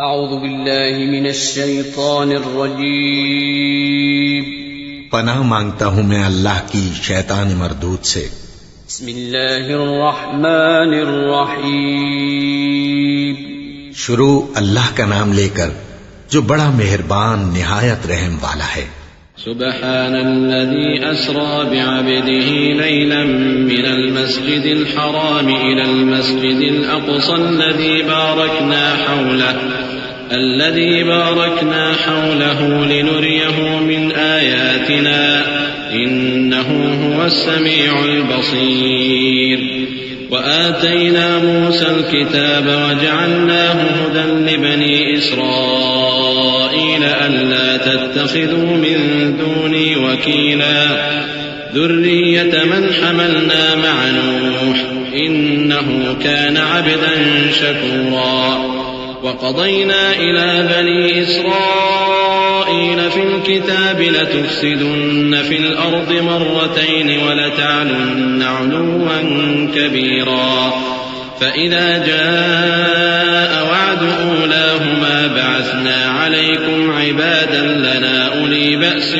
اعوذ باللہ من الشیطان الرجیم پناہ مانگتا ہوں میں اللہ کی شیطان مردود سے۔ بسم اللہ الرحمن الرحیم شروع اللہ کا نام لے کر جو بڑا مہربان نہایت رحم والا ہے۔ سبحان الذي أسرى بعبده ليلا من المسجد الحرام إلى المسجد الأقصى الذي باركنا حوله لنريه من آياتنا إنه هو السميع البصير وآتينا موسى الكتاب وجعلناه هدى لبني إسرائيل ألا تتخذوا من دوني وكيلا ذرية من حملنا مع نوح إنه كان عبدا شكورا وقضينا إلى بني إسرائيل في الكتاب لتفسدن في الأرض مرتين ولتعلن علوا كبيرا فإذا جاء وعد أولاهما بعثنا عليكم عبادا لنا أولي بأس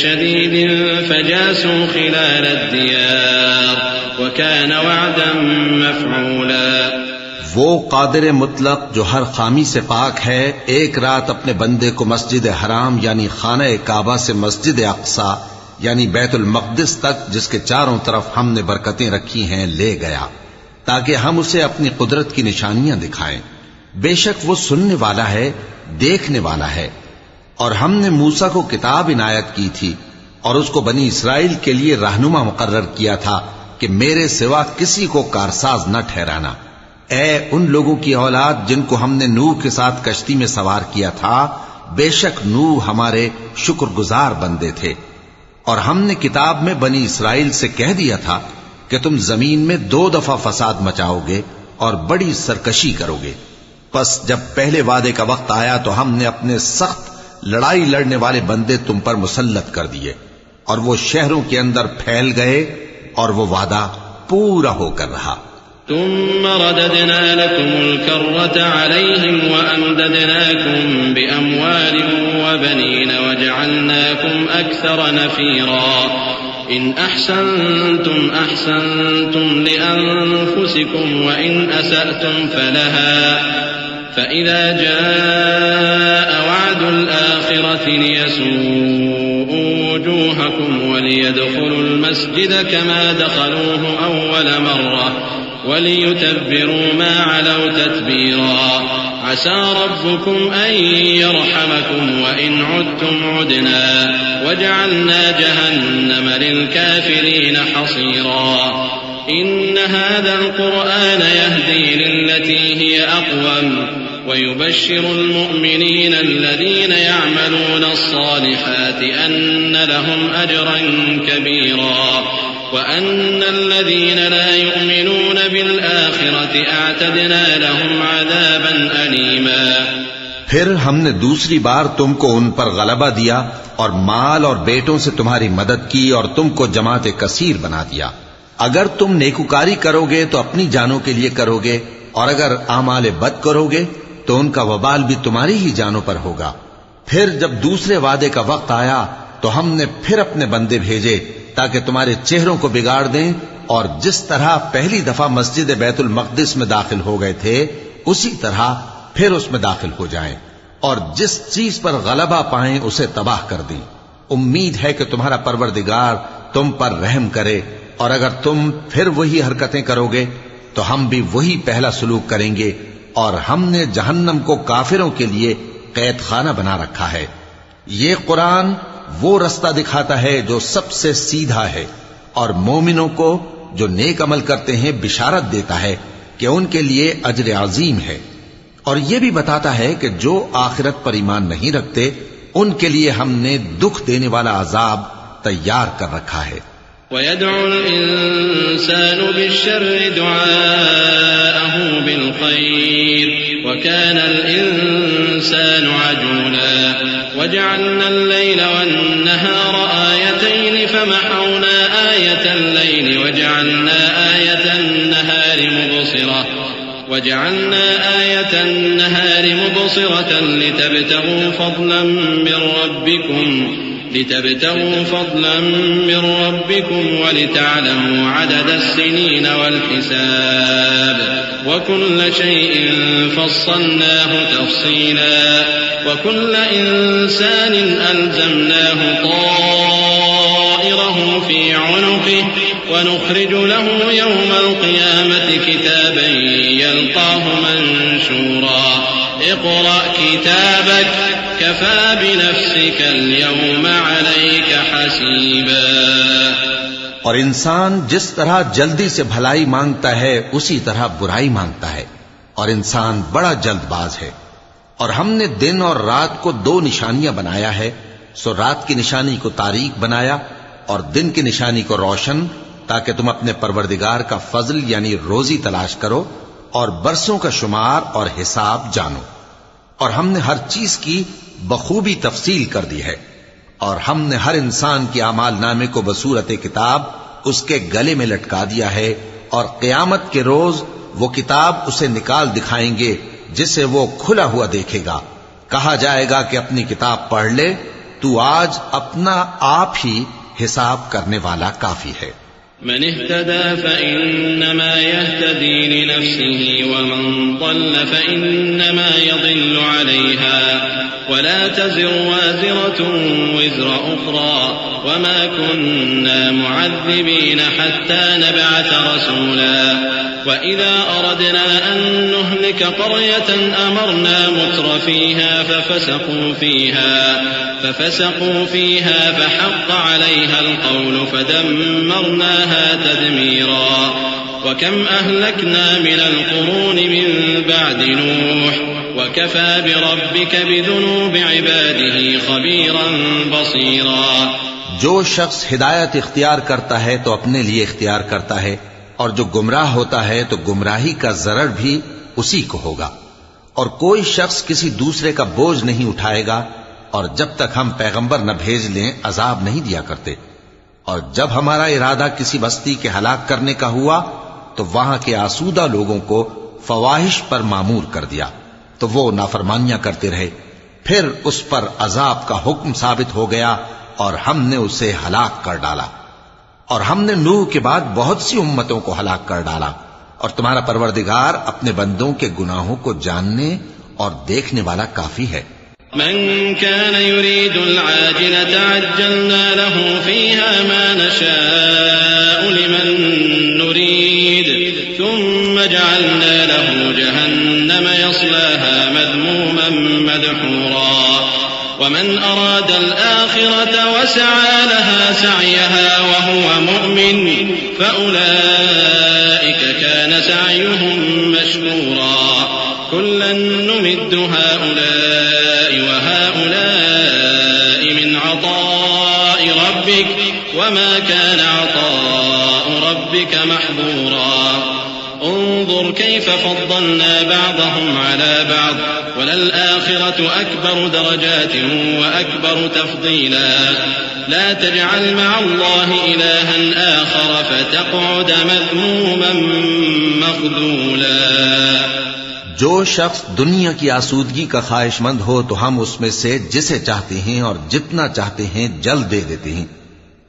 شديد فجاسوا خلال الديار وكان وعدا مفعولا۔ وہ قادر مطلق جو ہر خامی سے پاک ہے ایک رات اپنے بندے کو مسجد حرام یعنی خانہ کعبہ سے مسجد اقصی یعنی بیت المقدس تک جس کے چاروں طرف ہم نے برکتیں رکھی ہیں لے گیا تاکہ ہم اسے اپنی قدرت کی نشانیاں دکھائیں۔ بے شک وہ سننے والا ہے دیکھنے والا ہے۔ اور ہم نے موسیٰ کو کتاب عنایت کی تھی اور اس کو بنی اسرائیل کے لیے رہنما مقرر کیا تھا کہ میرے سوا کسی کو کارساز نہ ٹھہرانا۔ اے ان لوگوں کی اولاد جن کو ہم نے نوح کے ساتھ کشتی میں سوار کیا تھا، بے شک نوح ہمارے شکر گزار بندے تھے۔ اور ہم نے کتاب میں بنی اسرائیل سے کہہ دیا تھا کہ تم زمین میں 2 دفعہ فساد مچاؤ گے اور بڑی سرکشی کرو گے۔ پس جب پہلے وعدے کا وقت آیا تو ہم نے اپنے سخت لڑائی لڑنے والے بندے تم پر مسلط کر دیے اور وہ شہروں کے اندر پھیل گئے اور وہ وعدہ پورا ہو کر رہا۔ ثم رددنا لكم الكرة عليهم وأمددناكم بأموال وبنين وجعلناكم أكثر نفيرا إن أحسنتم أحسنتم لأنفسكم وإن أسأتم فلها فإذا جاء وعد الآخرة ليسوءوا وجوهكم وليدخلوا المسجد كما دخلوه أول مرة وليتبروا ما علوا تتبيرا عسى ربكم أن يرحمكم وإن عدتم عدنا وجعلنا جهنم للكافرين حصيرا إن هذا القرآن يهدي للتي هي أقوم ويبشر المؤمنين الذين يعملون الصالحات أن لهم أجرا كبيرا وأن الذين لا يؤمنون بالآخرة أعتدنا لهم عذابا أليما۔ پھر ہم نے دوسری بار تم کو ان پر غلبہ دیا اور مال اور بیٹوں سے تمہاری مدد کی اور تم کو جماعت کثیر بنا دیا۔ اگر تم نیکوکاری کرو گے تو اپنی جانوں کے لیے کرو گے اور اگر اعمال بد کرو گے تو ان کا وبال بھی تمہاری ہی جانوں پر ہوگا۔ پھر جب دوسرے وعدے کا وقت آیا تو ہم نے پھر اپنے بندے بھیجے تاکہ تمہارے چہروں کو بگاڑ دیں اور جس طرح پہلی دفعہ مسجد بیت المقدس میں داخل ہو گئے تھے اسی طرح پھر اس میں داخل ہو جائیں اور جس چیز پر غلبہ پائیں اسے تباہ کر دیں۔ امید ہے کہ تمہارا پروردگار تم پر رحم کرے اور اگر تم پھر وہی حرکتیں کرو گے تو ہم بھی وہی پہلا سلوک کریں گے اور ہم نے جہنم کو کافروں کے لیے قید خانہ بنا رکھا ہے۔ یہ قرآن وہ رستہ دکھاتا ہے جو سب سے سیدھا ہے اور مومنوں کو جو نیک عمل کرتے ہیں بشارت دیتا ہے کہ ان کے لیے اجر عظیم ہے، اور یہ بھی بتاتا ہے کہ جو آخرت پر ایمان نہیں رکھتے ان کے لیے ہم نے دکھ دینے والا عذاب تیار کر رکھا ہے۔ وَيَدْعُ الْإِنسَانُ بِالشَّرِّ دُعَاءَهُ بِالْخَيْرِ وَكَانَ الْإِنسَانُ عَجُولًا وَجَعَلْنَا اللَّيْلَ وَالنَّهَارَ آيَتَيْنِ فَمَحَوْنَا آيَةَ اللَّيْلِ وَجَعَلْنَا آية النهار مبصرة لتبتغوا فضلا من ربكم ولتعلموا عدد السنين والحساب وكل شيء فصلناه تفصيلا وكل إنسان ألزمناه طائره في عنقه ونخرج له يوم القيامة كتابا يلقاه منشورا اقرأ كتابك كفى بنفسك اليوم عليك حسيبا. اور انسان جس طرح جلدی سے بھلائی مانگتا ہے اسی طرح برائی مانگتا ہے، اور انسان بڑا جلد باز ہے. اور ہم نے دن اور رات کو 2 نشانیاں بنایا ہے، سو رات کی نشانی کو تاریک بنایا اور دن کی نشانی کو روشن، تاکہ تم اپنے پروردگار کا فضل یعنی روزی تلاش کرو اور برسوں کا شمار اور حساب جانو. اور ہم نے ہر چیز کی بخوبی تفصیل کر دی ہے، اور ہم نے ہر انسان کے اعمال نامے کو بصورت کتاب اس کے گلے میں لٹکا دیا ہے، اور قیامت کے روز وہ کتاب اسے نکال دکھائیں گے جسے وہ کھلا ہوا دیکھے گا. کہا جائے گا کہ اپنی کتاب پڑھ لے، تو آج اپنا آپ ہی حساب کرنے والا کافی ہے. من اهتدى فإنما يهتدي لنفسه ومن ضل فإنما يضل عليها ولا تزر وازرة وزر أخرى وما كنا معذبين حتى نبعث رسولا وإذا أردنا أن نهلك قرية أمرنا متر فيها ففسقوا فيها فحق عليها القول فدمرناها تدميرا. وكم أهلكنا من القرون من بعد نوح وكفى بربك بذنوب عباده خبيرا بصيرا. جو شخص ہدایت اختیار کرتا ہے تو اپنے لیے اختیار کرتا ہے، اور جو گمراہ ہوتا ہے تو گمراہی کا ضرر بھی اسی کو ہوگا. اور کوئی شخص کسی دوسرے کا بوجھ نہیں اٹھائے گا، اور جب تک ہم پیغمبر نہ بھیج لیں عذاب نہیں دیا کرتے. اور جب ہمارا ارادہ کسی بستی کے ہلاک کرنے کا ہوا تو وہاں کے آسودہ لوگوں کو فواحش پر معمور کر دیا، تو وہ نافرمانیاں کرتے رہے. پھر اس پر عذاب کا حکم ثابت ہو گیا اور ہم نے اسے ہلاک کر ڈالا. اور ہم نے نوح کے بعد بہت سی امتوں کو ہلاک کر ڈالا. اور تمہارا پروردگار اپنے بندوں کے گناہوں کو جاننے اور دیکھنے والا کافی ہے. من كان يريد العاجلة عجلنا له فيها ما نشاء لمن نريد ثم جعلنا له جهنم يصلاها مذموما مدحورا. ومن أراد الآخرة وسعى لها سعيها وهو مؤمن فأولئك كان سعيهم مشكورا. كلا نمد هؤلاء وهؤلاء من عطاء ربك وما كان عطاء ربك محظورا. انظر كيف فضلنا بعضهم على بعض وللآخرة أكبر درجات وأكبر تفضيلا. لا تجعل مع الله إلها آخر فتقعد مذموما مخذولا. جو شخص دنیا کی آسودگی کا خواہش مند ہو تو ہم اس میں سے جسے چاہتے ہیں اور جتنا چاہتے ہیں جلد دے دیتے ہیں.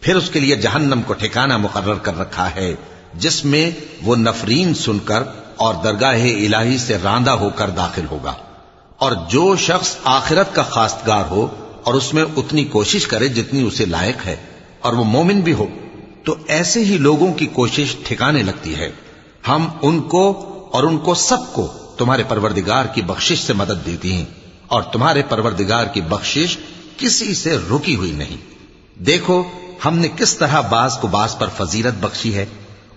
پھر اس کے لیے جہنم کو ٹھکانہ مقرر کر رکھا ہے جس میں وہ نفرین سن کر اور درگاہ الہی سے راندہ ہو کر داخل ہوگا. اور جو شخص آخرت کا خواستگار ہو اور اس میں اتنی کوشش کرے جتنی اسے لائق ہے اور وہ مومن بھی ہو تو ایسے ہی لوگوں کی کوشش ٹھکانے لگتی ہے. ہم ان کو اور ان کو سب کو تمہارے پروردگار کی بخشش سے مدد دیتی ہیں، اور تمہارے پروردگار کی بخشش کسی سے رکی ہوئی نہیں. دیکھو ہم نے کس طرح باز کو باز پر فضیلت بخشی ہے،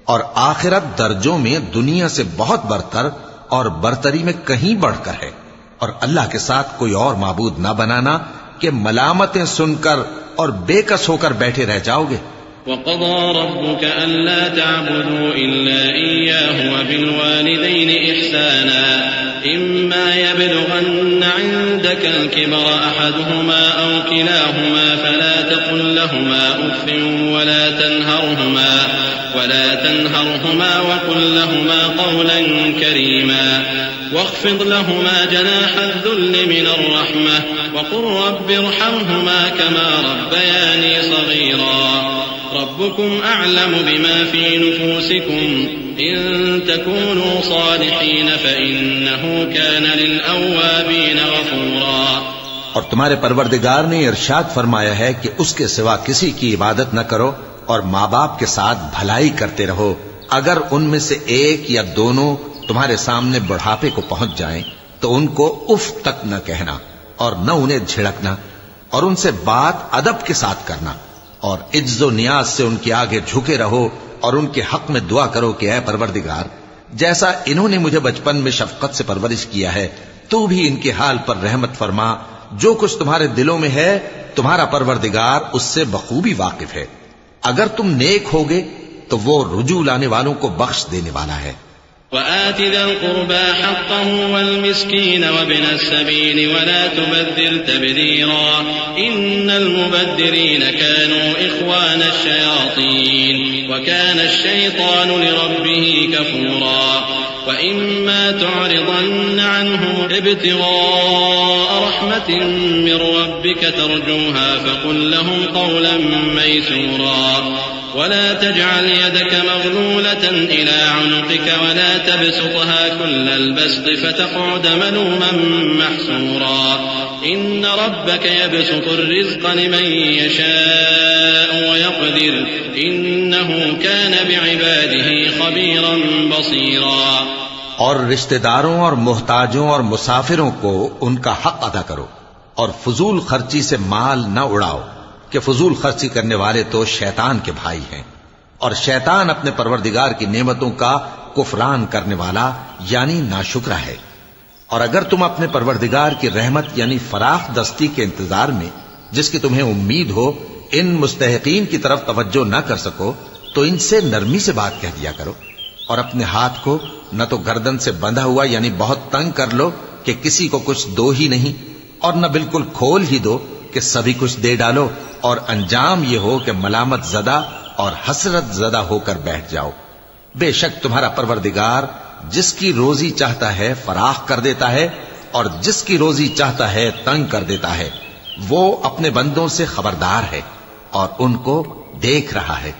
اور آخرت درجوں میں دنیا سے بہت برتر اور برتری میں کہیں بڑھ کر ہے. اور اللہ کے ساتھ کوئی اور معبود نہ بنانا کہ ملامتیں سن کر اور بے کس ہو کر بیٹھے رہ جاؤ گے. وَقَضَى رَبُّكَ أَلَّا تَعْبُدُوا إِلَّا إِيَّاهُ وَبِالْوَالِدَيْنِ إِحْسَانًا إما يبلغن عندك الكبر أحدهما أو كلاهما فلا تقل لهما أف ولا تنهرهما وقل لهما قولا كريما واخفض لهما جناح الذل من الرحمة وقل رب ارحمهما كما ربياني صغيرا ربكم أعلم بما في نفوسكم إن تكونوا صالحين فإنه كان للأوابين غفورا. اور تمہارے پروردگار نے ارشاد فرمایا ہے کہ اس کے سوا کسی کی عبادت نہ کرو اور ماں باپ کے ساتھ بھلائی کرتے رہو. اگر ان میں سے ایک یا دونوں تمہارے سامنے بڑھاپے کو پہنچ جائیں تو ان کو اف تک نہ کہنا اور نہ انہیں جھڑکنا اور ان سے بات ادب کے ساتھ کرنا اور عجز و نیاز سے ان کے آگے جھکے رہو اور ان کے حق میں دعا کرو کہ اے پروردگار جیسا انہوں نے مجھے بچپن میں شفقت سے پرورش کیا ہے تو بھی ان کے حال پر رحمت فرما. جو کچھ تمہارے دلوں میں ہے تمہارا پروردگار اس سے بخوبی واقف ہے. اگر تم نیک ہوگے تو وہ رجوع لانے والوں کو بخش دینے والا ہے. وآت ذا القربى حقه والمسكين وابن السبيل ولا تبذر تبذيرا إن المبذرين كانوا إخوان الشياطين وكان الشيطان لربه كفورا. وإما تعرضن عنهم ابتغاء رحمة من ربك ترجوها فقل لهم قولا ميسورا ولا تجعل يدك مغلولة إلى عنقك ولا تبسطها كل البسط فتقعد ملوما محسورا. إن ربك يبسط الرزق لمن يشاء ويقدر إنه كان بعباده خبيرا بصيرا. اور رشتہ داروں اور محتاجوں اور مسافروں کو ان کا حق ادا کرو اور فضول خرچی سے مال نہ اڑاؤ کہ فضول خرچی کرنے والے تو شیطان کے بھائی ہیں اور شیطان اپنے پروردگار کی نعمتوں کا کفران کرنے والا یعنی ناشکرا ہے. اور اگر تم اپنے پروردگار کی رحمت یعنی فراخ دستی کے انتظار میں جس کی تمہیں امید ہو ان مستحقین کی طرف توجہ نہ کر سکو تو ان سے نرمی سے بات کہہ دیا کرو اور اپنے ہاتھ کو نہ تو گردن سے بندھا ہوا یعنی بہت تنگ کر لو کہ کسی کو کچھ دو ہی نہیں اور نہ بالکل کھول ہی دو کہ سبھی کچھ دے ڈالو اور انجام یہ ہو کہ ملامت زدہ اور حسرت زدہ ہو کر بیٹھ جاؤ. بے شک تمہارا پروردگار جس کی روزی چاہتا ہے فراخ کر دیتا ہے اور جس کی روزی چاہتا ہے تنگ کر دیتا ہے. وہ اپنے بندوں سے خبردار ہے اور ان کو دیکھ رہا ہے.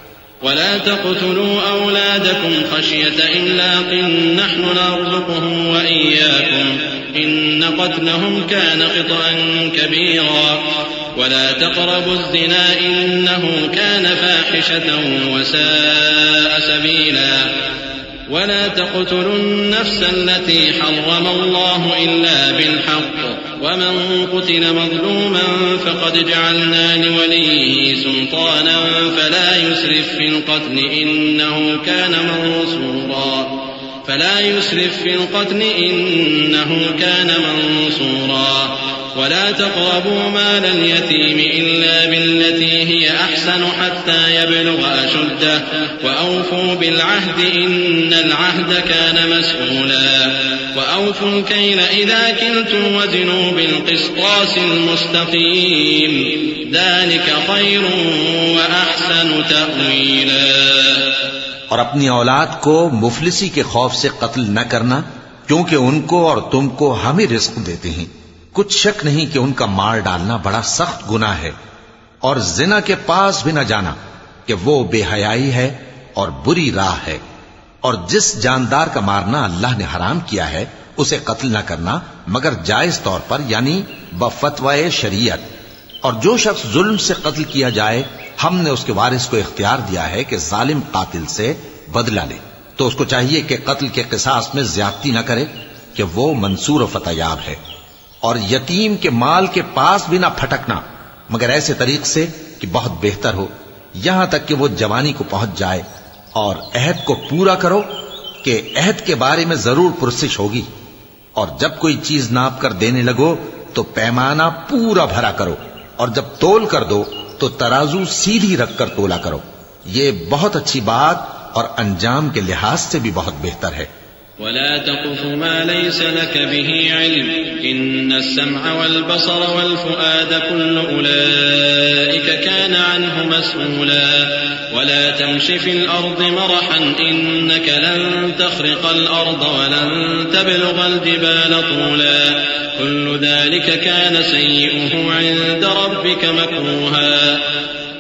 ولا تقتلوا أولادكم خشية إملاق نحن نرزقهم وإياكم إن قتلهم كان خطأ كبيرا ولا تقربوا الزنا إنه كان فاحشة وساء سبيلا ولا تقتلوا النفس التي حرم الله إلا بالحق ومن قتل مظلوما فقد جعلنا لوليه سلطانا فلا يسرف في القتل إنه كان منصورا ولا تقربوا مال اليتيم إلا بالتي هي أحسن حتى يبلغ أشده وأوفوا بالعهد إن العهد كان مسؤولا وأوفوا الكيل إذا كلتم وزنوا بالقسطاس المستقيم ذلك خير وأحسن تأويلا. اور اپنی اولاد کو مفلسی کے خوف سے قتل نہ کرنا کیونکہ ان کو اور تم کو ہم ہی رزق دیتے ہیں. کچھ شک نہیں کہ ان کا مار ڈالنا بڑا سخت گناہ ہے اور زنا کے پاس بھی نہ جانا کہ وہ بے حیائی ہے اور بری راہ ہے. اور جس جاندار کا مارنا اللہ نے حرام کیا ہے اسے قتل نہ کرنا مگر جائز طور پر یعنی بفتوائے شریعت. اور جو شخص ظلم سے قتل کیا جائے ہم نے اس کے وارث کو اختیار دیا ہے کہ ظالم قاتل سے بدلہ لے تو اس کو چاہیے کہ قتل کے قصاص میں زیادتی نہ کرے کہ وہ منصور و فتح یاب ہے. اور یتیم کے مال کے پاس بھی نہ پھٹکنا مگر ایسے طریق سے کہ بہت بہتر ہو یہاں تک کہ وہ جوانی کو پہنچ جائے. اور عہد کو پورا کرو کہ عہد کے بارے میں ضرور پرسش ہوگی. اور جب کوئی چیز ناپ کر دینے لگو تو پیمانہ پورا بھرا کرو اور جب تول کر دو تو ترازو سیدھی رکھ کر تولا کرو. یہ بہت اچھی بات اور انجام کے لحاظ سے بھی بہت بہتر ہے. ولا تقف ما ليس لك به علم إن السمع والبصر والفؤاد كل أولئك كان عنه مسؤولا ولا تمش في الأرض مرحا إنك لن تخرق الأرض ولن تبلغ الجبال طولا كل ذلك كان سيئه عند ربك مكروها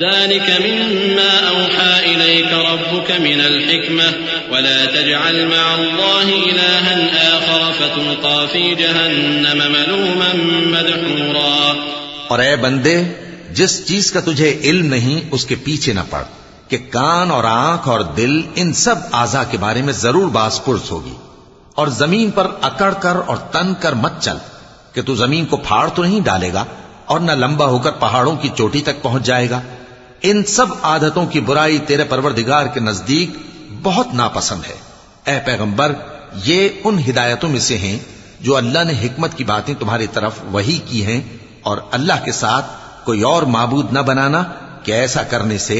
ذلك مما أوحى إليك ربك من الحكمة ولا تجعل مع الله إلها آخر فتلقى في جهنم ملوما مدحورا. اور اے بندے، جس چیز کا تجھے علم نہیں اس کے پیچھے نہ پڑ کہ کان اور آنکھ اور دل ان سب اعضاء کے بارے میں ضرور باز پرس ہوگی. اور زمین پر اکڑ کر اور تن کر مت چل کہ تو زمین کو پھاڑ تو نہیں ڈالے گا اور نہ لمبا ہو کر پہاڑوں کی چوٹی تک پہنچ جائے گا. ان سب عادتوں کی برائی تیرے پروردگار کے نزدیک بہت ناپسند ہے. اے پیغمبر، یہ ان ہدایتوں میں سے ہیں جو اللہ نے حکمت کی باتیں تمہاری طرف وحی کی ہیں، اور اللہ کے ساتھ کوئی اور معبود نہ بنانا کہ ایسا کرنے سے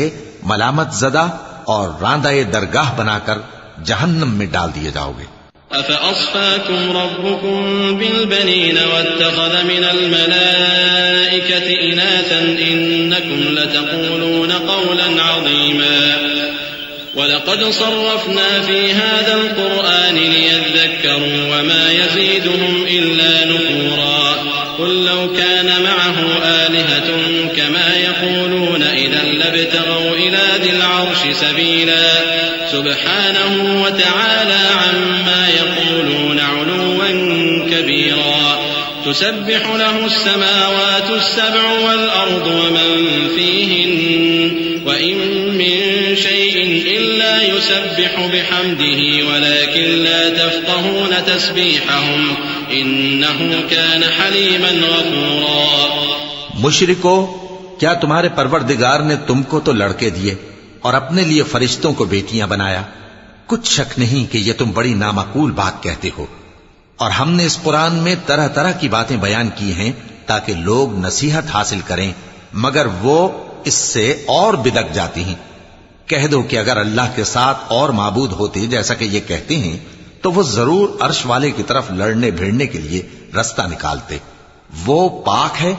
ملامت زدہ اور راندہ درگاہ بنا کر جہنم میں ڈال دیے جاؤ گے. أفأصفاكم ربكم بالبنين واتخذ من الملائكة إناثا إنكم لتقولون قولا عظيما ولقد صرفنا في هذا القرآن ليذكروا وما يزيدهم إلا نفورا قل لو كان معه آلهة كما يقولون إذا لابتغوا إلى ذي العرش سبيلا سبحانه وتعالى عما يقولون علوا كبيرا تسبح له السماوات السبع والأرض ومن فيهن وإن من شيء إلا يسبح بحمده ولكن لا تفقهون تسبيحهم إنه كان حليما غفورا. مشرکو، کیا تمہارے پروردگار نے تم کو تو لڑکے دیے اور اپنے لیے فرشتوں کو بیٹیاں بنایا؟ کچھ شک نہیں کہ یہ تم بڑی نامعقول بات کہتے ہو. اور ہم نے اس قرآن میں طرح طرح کی باتیں بیان کی ہیں تاکہ لوگ نصیحت حاصل کریں، مگر وہ اس سے اور بدک جاتی ہیں. کہہ دو کہ اگر اللہ کے ساتھ اور معبود ہوتے جیسا کہ یہ کہتے ہیں تو وہ ضرور عرش والے کی طرف لڑنے بھیڑنے کے لیے رستہ نکالتے. وہ پاک ہے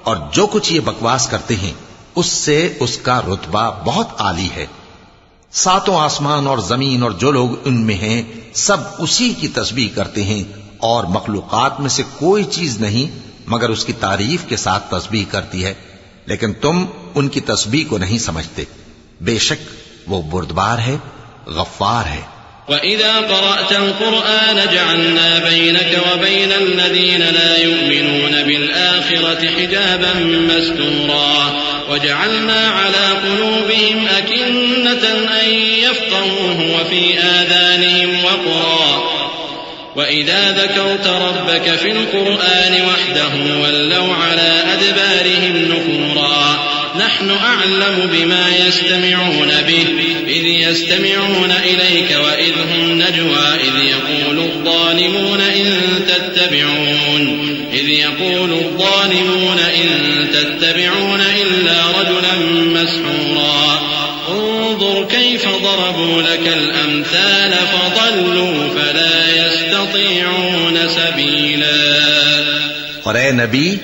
اور جو کچھ یہ بکواس کرتے ہیں اس سے اس کا رتبہ بہت عالی ہے. ساتوں آسمان اور زمین اور جو لوگ ان میں ہیں سب اسی کی تسبیح کرتے ہیں، اور مخلوقات میں سے کوئی چیز نہیں مگر اس کی تعریف کے ساتھ تسبیح کرتی ہے، لیکن تم ان کی تسبیح کو نہیں سمجھتے. بے شک وہ بردبار ہے، غفار ہے. وَإِذَا قَرَأْتَ الْقُرْآنَ جَعَلْنَا بَيْنَكَ وَبَيْنَ الَّذِينَ لَا يُؤْمِنُونَ بِالْآخِرَةِ حِجَابًا مَسْتُورًا وَجَعَلْنَا عَلَى قُلُوبِهِمْ أَكِنَّةً أَن يَفْقَهُوهُ وَفِي آذَانِهِمْ وَقْرًا وَإِذَا ذَكَرْتَ رَبَّكَ فِي الْقُرْآنِ وَحْدَهُ وَلَّوْا عَلَى أَدْبَارِهِمْ نُفُورًا نحن أعلم بما يستمعون به إذ يستمعون إليك وإذ هم نجوى إذ يقول الظالمون إن تتبعون إلا رجلا مسحورا انظر كيف ضربوا لك الأمثال فضلوا فلا يستطيعون سبيلا. اور اے نبی،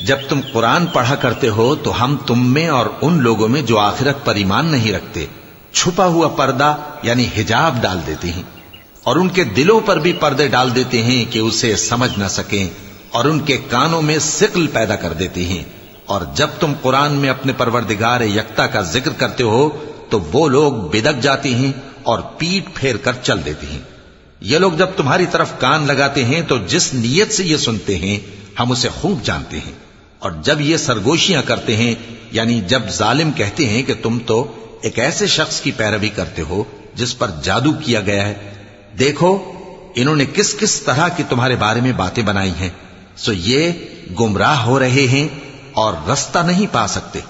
جب تم قرآن پڑھا کرتے ہو تو ہم تم میں اور ان لوگوں میں جو آخرت پر ایمان نہیں رکھتے چھپا ہوا پردہ یعنی حجاب ڈال دیتے ہیں، اور ان کے دلوں پر بھی پردے ڈال دیتے ہیں کہ اسے سمجھ نہ سکیں، اور ان کے کانوں میں ثقل پیدا کر دیتے ہیں. اور جب تم قرآن میں اپنے پروردگار یکتا کا ذکر کرتے ہو تو وہ لوگ بدک جاتے ہیں اور پیٹ پھیر کر چل دیتے ہیں. یہ لوگ جب تمہاری طرف کان لگاتے ہیں تو جس نیت سے یہ سنتے ہیں ہم اسے خوب جانتے ہیں. اور جب یہ سرگوشیاں کرتے ہیں یعنی جب ظالم کہتے ہیں کہ تم تو ایک ایسے شخص کی پیروی کرتے ہو جس پر جادو کیا گیا ہے، دیکھو انہوں نے کس کس طرح کی تمہارے بارے میں باتیں بنائی ہیں، سو یہ گمراہ ہو رہے ہیں اور رستہ نہیں پا سکتے.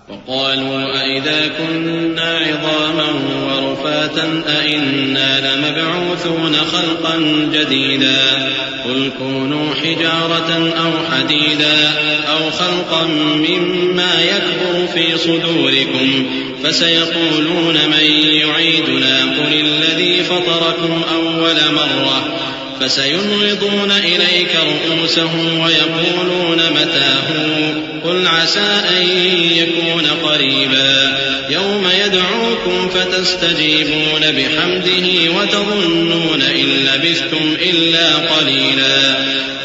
وقالوا أئذا كنا عظاما ورفاتا أئنا لمبعوثون خلقا جديدا قل كونوا حجارة أو حديدا أو خلقا مما يكبر في صدوركم فسيقولون من يعيدنا قل الذي فطركم أول مرة فسينغضون إليك رؤوسهم ويقولون متى قل عسى أن يكون قريبا يوم يدعوكم فتستجيبون بحمده وتظنون إن لبثتم إلا قليلا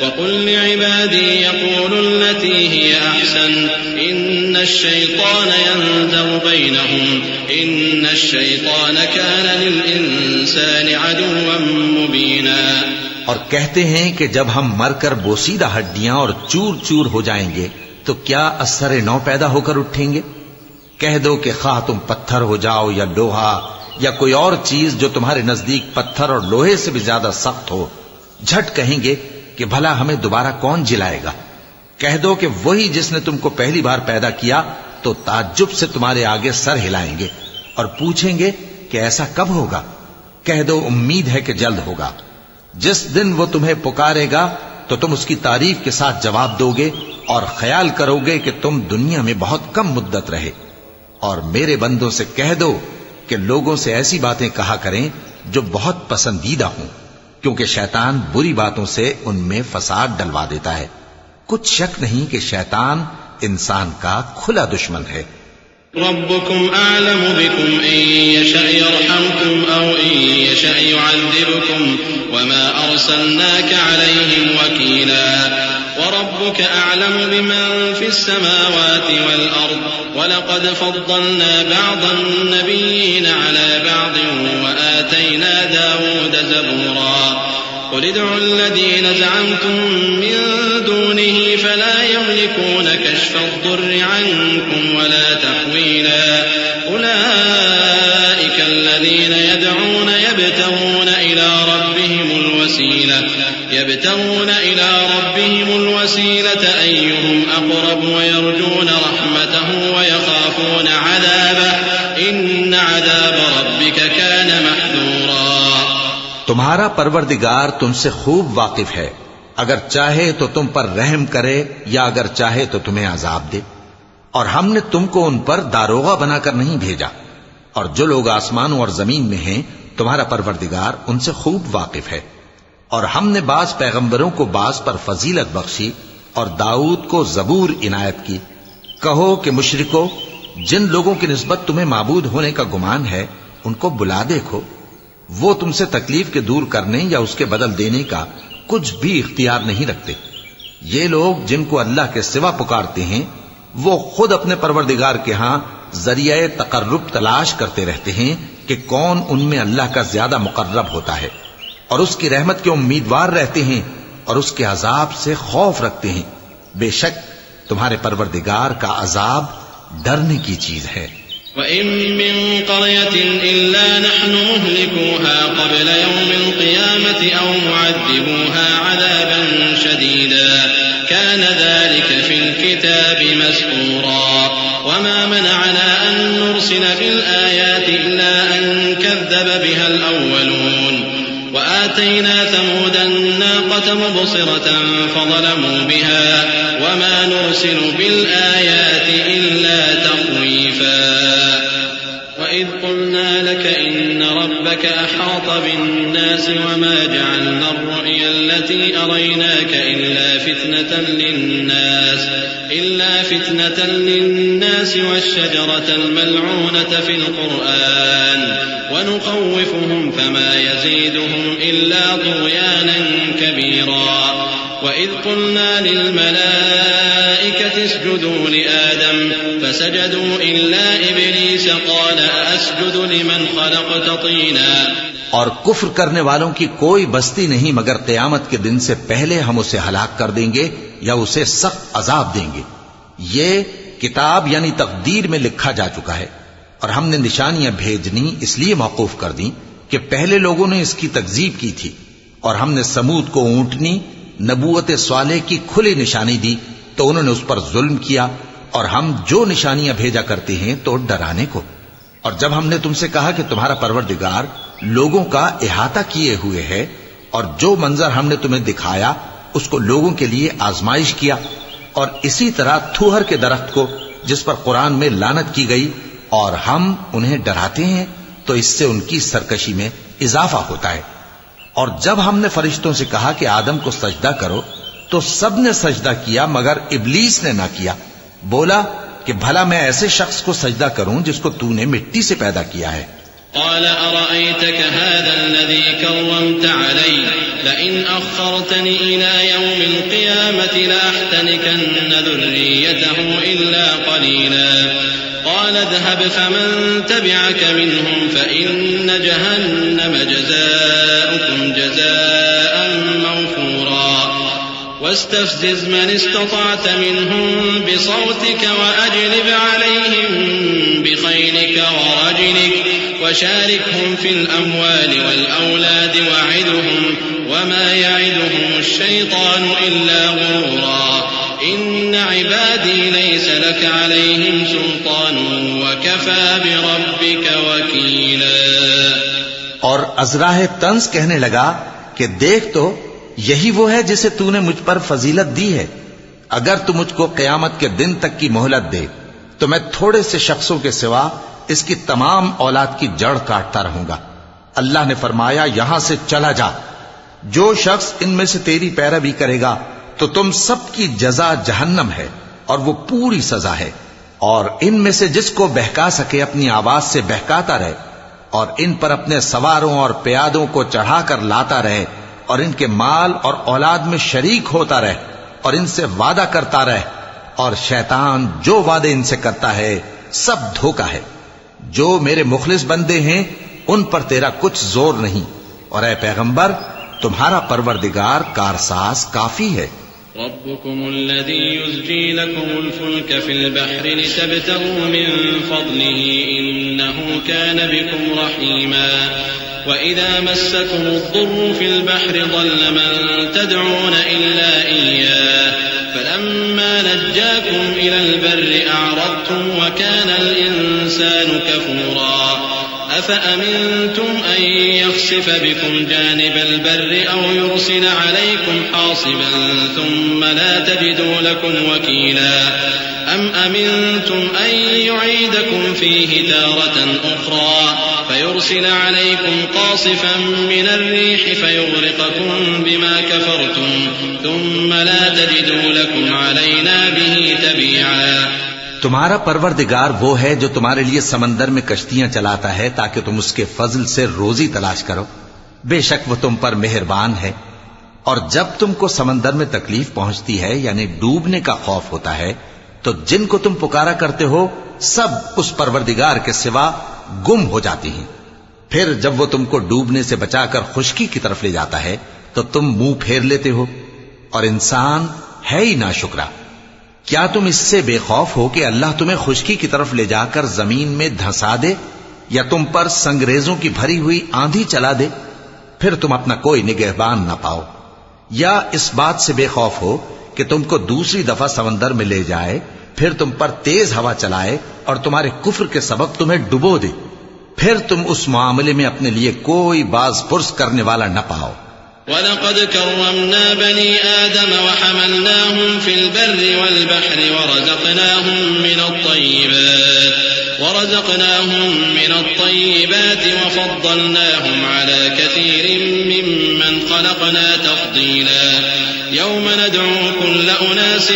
وقل لعبادي يقولوا التي هي أحسن إن الشيطان ينزغ بينهم إن الشيطان كان للإنسان عدوا مبينا. اور کہتے ہیں کہ جب ہم مر کر بوسیدہ ہڈیاں اور چور چور ہو جائیں گے تو کیا اثر نو پیدا ہو کر اٹھیں گے؟ کہہ دو کہ خواہ تم پتھر ہو جاؤ یا لوہا یا کوئی اور چیز جو تمہارے نزدیک پتھر اور لوہے سے بھی زیادہ سخت ہو، جھٹ کہیں گے کہ بھلا ہمیں دوبارہ کون جلائے گا؟ کہہ دو کہ وہی جس نے تم کو پہلی بار پیدا کیا تو تعجب سے تمہارے آگے سر ہلائیں گے اور پوچھیں گے کہ ایسا کب ہوگا؟ کہہ دو امید ہے کہ جلد ہوگا. جس دن وہ تمہیں پکارے گا تو تم اس کی تعریف کے ساتھ جواب دو گے اور خیال کرو گے کہ تم دنیا میں بہت کم مدت رہے. اور میرے بندوں سے کہہ دو کہ لوگوں سے ایسی باتیں کہا کریں جو بہت پسندیدہ ہوں، کیونکہ شیطان بری باتوں سے ان میں فساد ڈلوا دیتا ہے. کچھ شک نہیں کہ شیطان انسان کا کھلا دشمن ہے. ربكم أعلم بكم إن يشأ يرحمكم أو إن يشأ يعذبكم وما أرسلناك عليهم وكيلا وربك أعلم بمن في السماوات والأرض ولقد فضلنا بعض النبيين على بعض وآتينا داود زبورا قل ادعوا الذين زعمتم من دونه فلا يملكون كشف الضر عنكم ولا تحويلا أولئك الذين يدعون يبتغون إلى ربهم الوسيلة أيهم أقرب ويرجون رحمته ويخافون عذابه إن عذاب ربك كان محذورا. تمہارا پروردگار تم سے خوب واقف ہے، اگر چاہے تو تم پر رحم کرے یا اگر چاہے تو تمہیں عذاب دے. اور ہم نے تم کو ان پر داروغہ بنا کر نہیں بھیجا، اور جو لوگ آسمانوں اور زمین میں ہیں تمہارا پروردگار ان سے خوب واقف ہے. اور ہم نے بعض پیغمبروں کو بعض پر فضیلت بخشی اور داؤد کو زبور عنایت کی. کہو کہ مشرکو، جن لوگوں کی نسبت تمہیں معبود ہونے کا گمان ہے ان کو بلا دیکھو، وہ تم سے تکلیف کے دور کرنے یا اس کے بدل دینے کا کچھ بھی اختیار نہیں رکھتے. یہ لوگ جن کو اللہ کے سوا پکارتے ہیں وہ خود اپنے پروردگار کے ہاں ذریعہ تقرب تلاش کرتے رہتے ہیں کہ کون ان میں اللہ کا زیادہ مقرب ہوتا ہے، اور اس کی رحمت کے امیدوار رہتے ہیں اور اس کے عذاب سے خوف رکھتے ہیں. بے شک تمہارے پروردگار کا عذاب ڈرنے کی چیز ہے. وَإِن مِّن قَرْيَةٍ إِلَّا نَحْنُ مُهْلِكُوهَا قَبْلَ يَوْمِ الْقِيَامَةِ أَوْ مُعَذِّبُوهَا عَذَابًا شَدِيدًا كَانَ ذَلِكَ فِي الْكِتَابِ مَسْطُورًا وَمَا مَنَعَنَا أَن نُّرْسِلَ بِالْآيَاتِ إِلَّا أَن كَذَّبَ بِهَا الْأَوَّلُونَ وآتينا ثمود الناقة مبصرة فظلموا بها وما نرسل بالآيات إلا تخويفا. وإذ قلنا لك إن ربك أحاط بالناس وما جعلنا الرؤيا التي أريناك إلا فتنة للناس والشجرة الملعونة في القرآن ونخوفهم فما يزيدهم إلا طغيانا كبيرا. وإذ قلنا للملائكة اسجدوا لآدم فسجدوا إلا إبليس قال أسجد لمن خلقت طينا. اور کفر کرنے والوں کی کوئی بستی نہیں مگر قیامت کے دن سے پہلے ہم اسے ہلاک کر دیں گے یا اسے سخت عذاب دیں گے. یہ کتاب یعنی تقدیر میں لکھا جا چکا ہے، اور ہم نے نشانیاں بھیجنی اس لیے موقوف کر دیں کہ پہلے لوگوں نے اس کی تکذیب کی تھی. اور ہم نے سمود کو اونٹنی نبوت صالح کی کھلی نشانی دی تو انہوں نے اس پر ظلم کیا. اور ہم جو نشانیاں بھیجا کرتے ہیں تو ڈرانے کو. اور جب ہم نے تم سے کہا کہ تمہارا پروردگار لوگوں کا احاطہ کیے ہوئے ہے اور جو منظر ہم نے تمہیں دکھایا اس کو لوگوں کے لیے آزمائش کیا، اور اسی طرح تھوہر کے درخت کو جس پر قرآن میں لعنت کی گئی، اور ہم انہیں ڈراتے ہیں تو اس سے ان کی سرکشی میں اضافہ ہوتا ہے۔ اور جب ہم نے فرشتوں سے کہا کہ آدم کو سجدہ کرو تو سب نے سجدہ کیا مگر ابلیس نے نہ کیا، بولا کہ بھلا میں ایسے شخص کو سجدہ کروں جس کو تو نے مٹی سے پیدا کیا ہے۔ قال أرأيتك هذا الذي كرمت علي لئن أخرتني إلى يوم القيامة لأحتنكن ذريته إلا قليلا قال اذهب فمن تبعك منهم فإن جهنم جزاؤكم جزاء موفورا واستفزز من استطعت منهم بصوتك وأجلب عليهم بخيلك ورجلك وشاركهم في الأموال والأولاد وعدهم وما يعدهم الشيطان إلا غرورا إن عبادي ليس لك عليهم سلطان وكفى بربك وكيلا۔ اور ازراہ طنز کہنے لگا کہ دیکھ تو یہی وہ ہے جسے تو نے مجھ پر فضیلت دی ہے، اگر تو مجھ کو قیامت کے دن تک کی مہلت دے تو میں تھوڑے سے شخصوں کے سوا اس کی تمام اولاد کی جڑ کاٹتا رہوں گا۔ اللہ نے فرمایا یہاں سے چلا جا، جو شخص ان میں سے تیری پیروی کرے گا تو تم سب کی جزا جہنم ہے اور وہ پوری سزا ہے، اور ان میں سے جس کو بہکا سکے اپنی آواز سے بہکاتا رہے اور ان پر اپنے سواروں اور پیادوں کو چڑھا کر لاتا رہے اور ان کے مال اور اولاد میں شریک ہوتا رہے اور ان سے وعدہ کرتا رہے، اور شیطان جو وعدے ان سے کرتا ہے سب دھوکہ ہے۔ جو میرے مخلص بندے ہیں ان پر تیرا کچھ زور نہیں، اور اے پیغمبر تمہارا پروردگار کارساز کافی ہے۔ ربكم الذي يزجي لكم الفلك في البحر لتبتغوا من فضله إنه كان بكم رحيما وإذا مسكم الضر في البحر ضل من تدعون إلا إياه فلما نجاكم إلى البر أعرضتم وكان الإنسان كفورا أفأمنتم أن يخسف بكم جانب البر أو يرسل عليكم حاصبا ثم لا تجدوا لكم وكيلا أم أمنتم أن يعيدكم فيه تارة أخرى فيرسل عليكم قاصفا من الريح فيغرقكم بما كفرتم ثم لا تجدوا لكم علينا به تبيعا۔ تمہارا پروردگار وہ ہے جو تمہارے لیے سمندر میں کشتیاں چلاتا ہے تاکہ تم اس کے فضل سے روزی تلاش کرو، بے شک وہ تم پر مہربان ہے۔ اور جب تم کو سمندر میں تکلیف پہنچتی ہے یعنی ڈوبنے کا خوف ہوتا ہے تو جن کو تم پکارا کرتے ہو سب اس پروردگار کے سوا گم ہو جاتی ہیں، پھر جب وہ تم کو ڈوبنے سے بچا کر خشکی کی طرف لے جاتا ہے تو تم منہ پھیر لیتے ہو، اور انسان ہے ہی ناشکرا۔ کیا تم اس سے بے خوف ہو کہ اللہ تمہیں خشکی کی طرف لے جا کر زمین میں دھنسا دے یا تم پر سنگریزوں کی بھری ہوئی آندھی چلا دے، پھر تم اپنا کوئی نگہبان نہ پاؤ؟ یا اس بات سے بے خوف ہو کہ تم کو دوسری دفعہ سمندر میں لے جائے، پھر تم پر تیز ہوا چلائے اور تمہارے کفر کے سبب تمہیں ڈبو دے، پھر تم اس معاملے میں اپنے لیے کوئی باز پرس کرنے والا نہ پاؤ۔ وَلَقَدْ كَرَّمْنَا بَنِي آدَمَ وَحَمَلْنَاهُمْ فِي الْبَرِّ وَالْبَحْرِ ورزقناهم من الطيبات وفضلناهم على كثير ممن خلقنا تفضيلا يوم ندعو كل أناس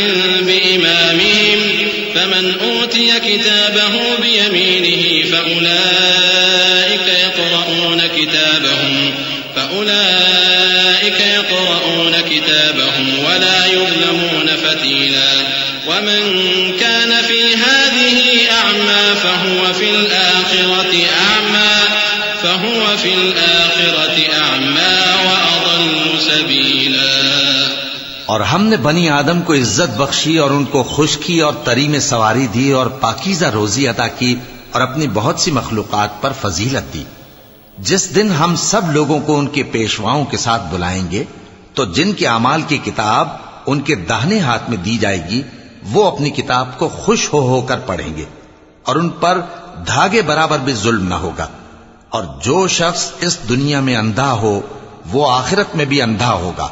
بإمامهم فمن أوتي كتابه بيمينه فأولئك يقرؤون كتابهم ولا يظلمون فتيلا ومن كان في هذه أعمى فهو في الآخرة أعمى وأضل سبيلا۔ اور ہم نے بنی آدم کو عزت بخشی اور ان کو خشکی اور تری میں سواری دی اور پاکیزہ روزی عطا کی اور اپنی بہت سی مخلوقات پر فضیلت دی۔ جس دن ہم سب لوگوں کو ان کے پیشواؤں کے ساتھ بلائیں گے تو جن کے اعمال کی کتاب ان کے داہنے ہاتھ میں دی جائے گی وہ اپنی کتاب کو خوش ہو کر پڑھیں گے اور ان پر دھاگے برابر بھی ظلم نہ ہوگا، اور جو شخص اس دنیا میں اندھا ہو وہ آخرت میں بھی اندھا ہوگا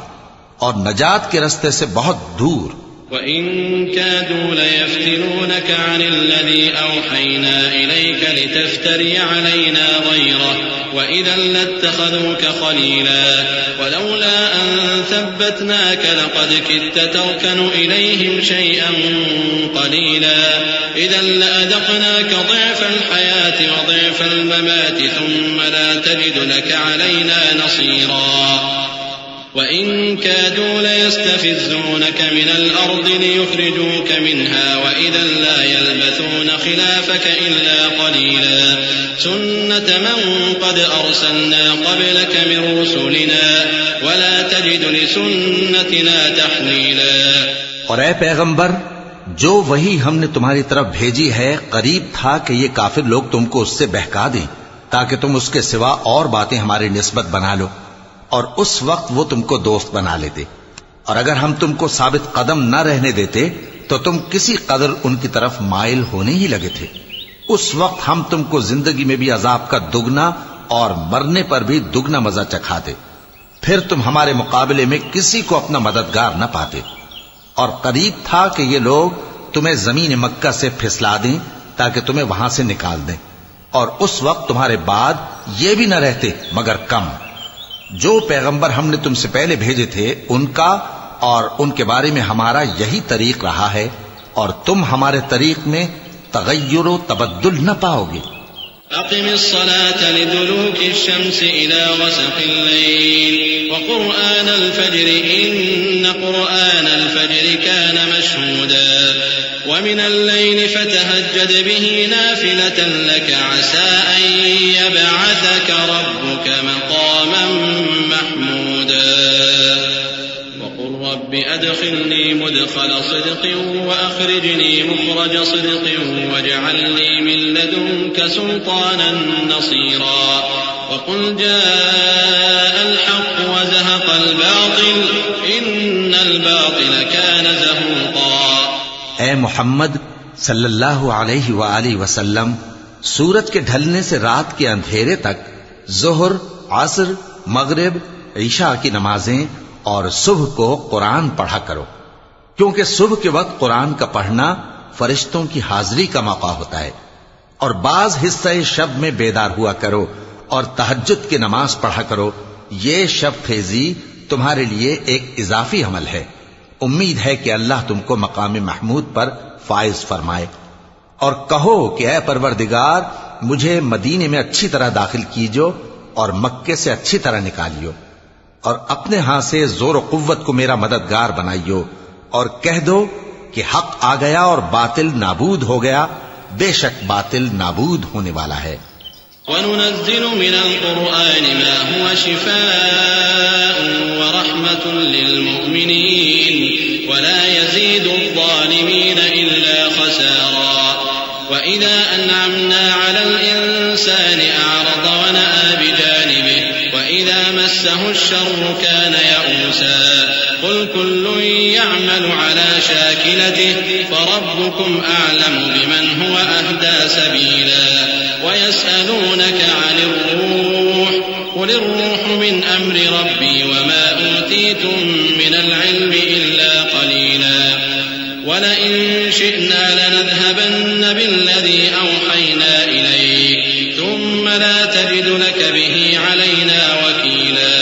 اور نجات کے رستے سے بہت دور۔ وَإِن كَادُوا لَيَفْتِنُونَكَ عَنِ الَّذِي أَوْحَيْنَا إِلَيْكَ لِتَفْتَرِيَ عَلَيْنَا غَيْرَهُ وَإِذًا لَاتَّخَذُوكَ خَلِيلًا وَلَوْلَا أَن ثَبَّتْنَاكَ لَقَدْ كِدتَّ تَرْكَنُ إِلَيْهِمْ شَيْئًا قَلِيلًا إِذًا لَأَذَقْنَاكَ ضِعْفَ الْحَيَاةِ وَضِعْفَ الْمَمَاتِ ثُمَّ لَا تَجِدُ لَكَ عَلَيْنَا نَصِيرًا وَإِن كَادُوا لَيَسْتَفِزُّونَكَ مِنَ الْأَرْضِ لِيُخْرِجُوكَ مِنْهَا وَإِذًا لَّا يَلْبَثُونَ خِلَافَكَ إِلَّا قَلِيلًا سُنَّةَ مَن قَدْ أَرْسَلْنَا قَبْلَكَ مِن رُّسُلِنَا وَلَا تَجِدُ لِسُنَّتِنَا تَحْوِيلًا۔ اور اے پیغمبر، جو وہی ہم نے تمہاری طرف بھیجی ہے قریب تھا کہ یہ کافر لوگ تم کو اس سے بہکا دیں تاکہ تم اس کے سوا اور باتیں ہماری نسبت بنا لو، اور اس وقت وہ تم کو دوست بنا لیتے، اور اگر ہم تم کو ثابت قدم نہ رہنے دیتے تو تم کسی قدر ان کی طرف مائل ہونے ہی لگے تھے۔ اس وقت ہم تم کو زندگی میں بھی عذاب کا دگنا اور مرنے پر بھی دگنا مزہ چکھاتے، پھر تم ہمارے مقابلے میں کسی کو اپنا مددگار نہ پاتے، اور قریب تھا کہ یہ لوگ تمہیں زمین مکہ سے پھسلا دیں تاکہ تمہیں وہاں سے نکال دیں، اور اس وقت تمہارے بعد یہ بھی نہ رہتے مگر کم۔ جو پیغمبر ہم نے تم سے پہلے بھیجے تھے ان کا اور ان کے بارے میں ہمارا یہی طریق رہا ہے، اور تم ہمارے طریق میں تغیر و تبدل نہ پاؤ گے۔ أقم الصلاة لدلوك الشمس إلى غسق الليل وقرآن الفجر إن قرآن الفجر كان مشهودا ومن الليل فتهجد به نافلة لك عسى أن يبعثك ربك مقاما محمودا وقل رب أدخلني مدخل صدق وأخرجني مخرج صدق واجعل لي من لدنك سلطانا نصيرا وقل جاء الحق وزهق الباطل إن الباطل كان زهوقا۔ اے محمد صلی اللہ علیہ وآلہ وسلم، سورج کے ڈھلنے سے رات کے اندھیرے تک ظہر، عصر، مغرب، عشاء کی نمازیں اور صبح کو قرآن پڑھا کرو، کیونکہ صبح کے وقت قرآن کا پڑھنا فرشتوں کی حاضری کا موقع ہوتا ہے، اور بعض حصہ شب میں بیدار ہوا کرو اور تہجد کی نماز پڑھا کرو۔ یہ شب خیزی تمہارے لیے ایک اضافی عمل ہے، امید ہے کہ اللہ تم کو مقام محمود پر فائز فرمائے۔ اور کہو کہ اے پروردگار، مجھے مدینے میں اچھی طرح داخل کیجو اور مکے سے اچھی طرح نکالیو، اور اپنے ہاں سے زور و قوت کو میرا مددگار بنائیو، اور کہہ دو کہ حق آ گیا اور باطل نابود ہو گیا، بے شک باطل نابود ہونے والا ہے۔ وَنُنَزِّلُ مِنَ الْقُرْآنِ مَا هُوَ شِفَاءٌ وَرَحْمَةٌ لِّلْمُؤْمِنِينَ وَلَا يَزِيدُ الظَّالِمِينَ إِلَّا خَسَارًا وَإِذَا أَنْعَمْنَا عَلَى الْإِنسَانِ أَعْرَضَ وَنَأَىٰ بِجَانِبِهِ وَإِذَا مَسَّهُ الشَّرُّ كَانَ يَئُوسًا قُلْ كُلٌّ يَعْمَلُ عَلَى شَاكِلَتِهِ فَرَبُّكُمْ أَعْلَمُ بِمَنْ هُوَ أَهْدَىٰ سَبِيلًا وَيَسْأَلُونَكَ عَنِ الرُّوحِ قُلِ الرُّوحُ مِنْ أَمْرِ رَبِّي وَمَا أُوتِيتُم مِّنَ الْعِلْمِ إِلَّا قَلِيلًا وَلَئِن شِئْنَا لَنَذْهَبَنَّ بِالَّذِي أَوْحَيْنَا إِلَيْكَ ثُمَّ لَا تَجِدُ لَكَ بِهِ عَلَيْنَا وَكِيلًا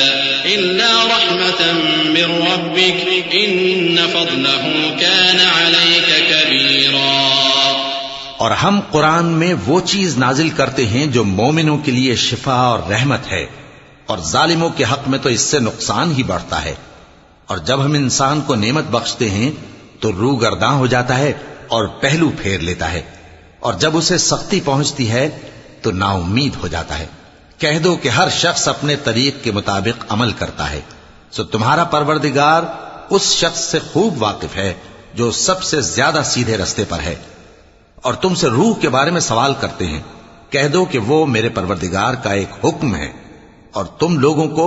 إِلَّا رَحْمَةً مِّن رَّبِّكَ إِنَّ فَضْلَهُ كَانَ عَلَيْكَ كَبِيرًا۔ اور ہم قرآن میں وہ چیز نازل کرتے ہیں جو مومنوں کے لیے شفا اور رحمت ہے، اور ظالموں کے حق میں تو اس سے نقصان ہی بڑھتا ہے۔ اور جب ہم انسان کو نعمت بخشتے ہیں تو روح گرداں ہو جاتا ہے اور پہلو پھیر لیتا ہے، اور جب اسے سختی پہنچتی ہے تو نا امید ہو جاتا ہے۔ کہہ دو کہ ہر شخص اپنے طریق کے مطابق عمل کرتا ہے، سو تمہارا پروردگار اس شخص سے خوب واقف ہے جو سب سے زیادہ سیدھے رستے پر ہے۔ اور تم سے روح کے بارے میں سوال کرتے ہیں، کہہ دو کہ وہ میرے پروردگار کا ایک حکم ہے، اور تم لوگوں کو